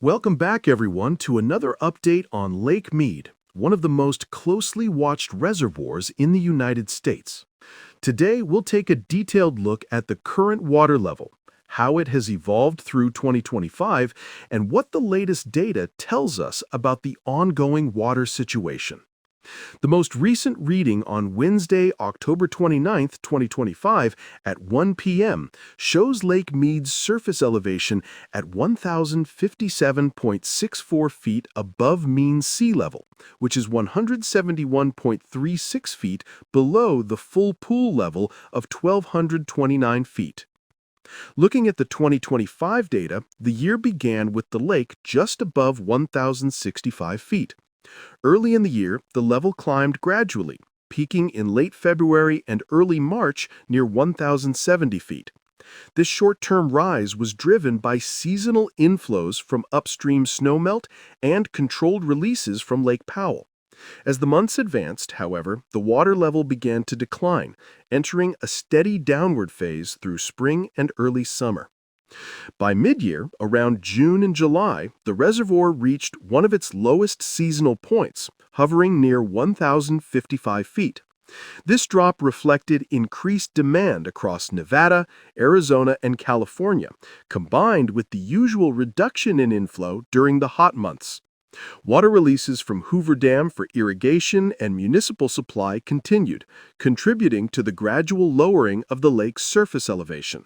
Welcome back, everyone, to another update on Lake Mead, one of the most closely watched reservoirs in the United States. Today, we'll take a detailed look at the current water level, how it has evolved through 2025, and what the latest data tells us about the ongoing water situation. The most recent reading on Wednesday, October 29th, 2025, at 1 p.m. shows Lake Mead's surface elevation at 1,057.64 feet above mean sea level, which is 171.36 feet below the full pool level of 1,229 feet. Looking at the 2025 data, the year began with the lake just above 1,065 feet. Early in the year, the level climbed gradually, peaking in late February and early March near 1,070 feet. This short-term rise was driven by seasonal inflows from upstream snowmelt and controlled releases from Lake Powell. As the months advanced, however, the water level began to decline, entering a steady downward phase through spring and early summer. By mid-year, around June and July, the reservoir reached one of its lowest seasonal points, hovering near 1,055 feet. This drop reflected increased demand across Nevada, Arizona, and California, combined with the usual reduction in inflow during the hot months. Water releases from Hoover Dam for irrigation and municipal supply continued, contributing to the gradual lowering of the lake's surface elevation.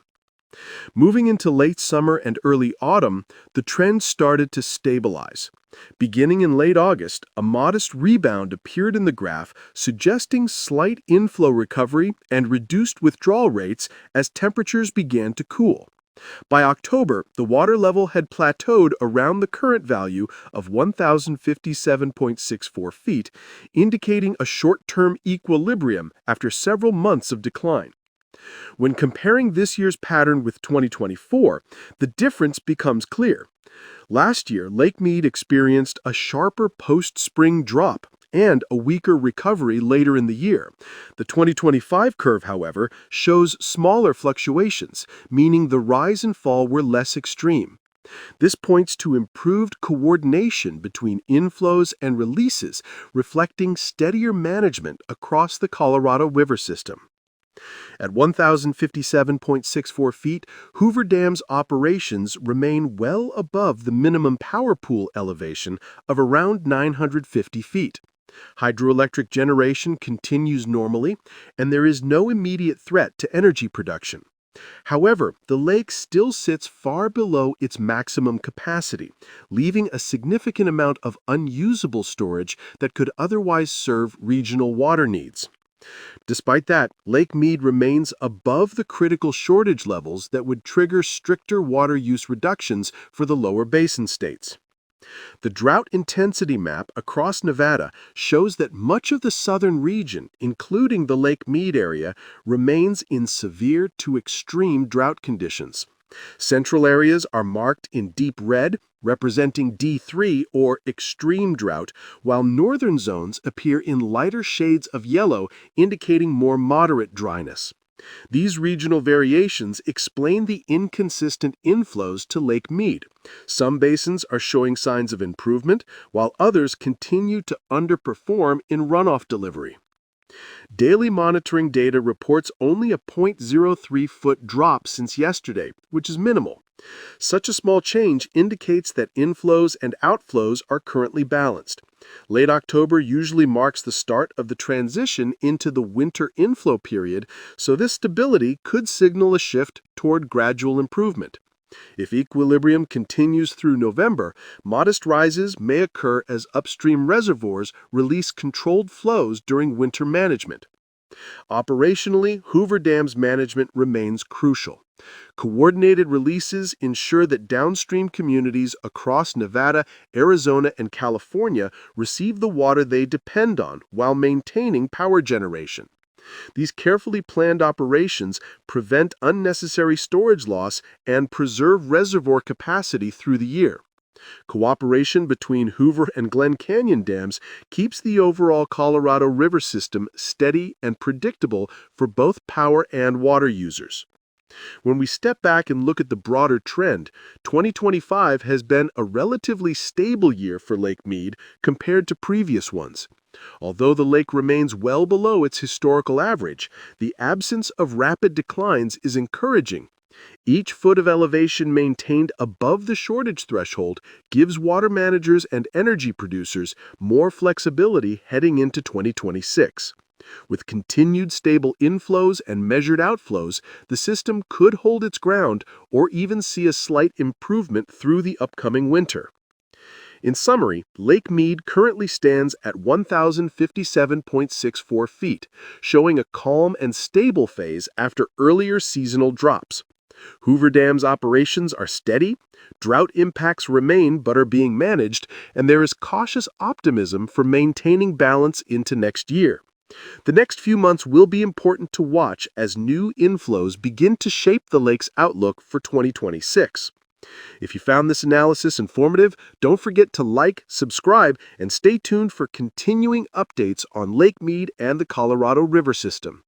Moving into late summer and early autumn, the trend started to stabilize. Beginning in late August, a modest rebound appeared in the graph, suggesting slight inflow recovery and reduced withdrawal rates as temperatures began to cool. By October, the water level had plateaued around the current value of 1,057.64 feet, indicating a short-term equilibrium after several months of decline. When comparing this year's pattern with 2024, the difference becomes clear. Last year, Lake Mead experienced a sharper post-spring drop and a weaker recovery later in the year. The 2025 curve, however, shows smaller fluctuations, meaning the rise and fall were less extreme. This points to improved coordination between inflows and releases, reflecting steadier management across the Colorado River system. At 1,057.64 feet, Hoover Dam's operations remain well above the minimum power pool elevation of around 950 feet. Hydroelectric generation continues normally, and there is no immediate threat to energy production. However, the lake still sits far below its maximum capacity, leaving a significant amount of unusable storage that could otherwise serve regional water needs. Despite that, Lake Mead remains above the critical shortage levels that would trigger stricter water use reductions for the lower basin states. The drought intensity map across Nevada shows that much of the southern region, including the Lake Mead area, remains in severe to extreme drought conditions. Central areas are marked in deep red, representing D3 or extreme drought, while northern zones appear in lighter shades of yellow, indicating more moderate dryness. These regional variations explain the inconsistent inflows to Lake Mead. Some basins are showing signs of improvement, while others continue to underperform in runoff delivery. Daily monitoring data reports only a 0.03-foot drop since yesterday, which is minimal. Such a small change indicates that inflows and outflows are currently balanced. Late October usually marks the start of the transition into the winter inflow period, so this stability could signal a shift toward gradual improvement. If equilibrium continues through November, modest rises may occur as upstream reservoirs release controlled flows during winter management. Operationally, Hoover Dam's management remains crucial. Coordinated releases ensure that downstream communities across Nevada, Arizona, and California receive the water they depend on while maintaining power generation. These carefully planned operations prevent unnecessary storage loss and preserve reservoir capacity through the year. Cooperation between Hoover and Glen Canyon dams keeps the overall Colorado River system steady and predictable for both power and water users. When we step back and look at the broader trend, 2025 has been a relatively stable year for Lake Mead compared to previous ones. Although the lake remains well below its historical average, the absence of rapid declines is encouraging. Each foot of elevation maintained above the shortage threshold gives water managers and energy producers more flexibility heading into 2026. With continued stable inflows and measured outflows, the system could hold its ground or even see a slight improvement through the upcoming winter. In summary, Lake Mead currently stands at 1,057.64 feet, showing a calm and stable phase after earlier seasonal drops. Hoover Dam's operations are steady, drought impacts remain but are being managed, and there is cautious optimism for maintaining balance into next year. The next few months will be important to watch as new inflows begin to shape the lake's outlook for 2026. If you found this analysis informative, don't forget to like, subscribe, and stay tuned for continuing updates on Lake Mead and the Colorado River system.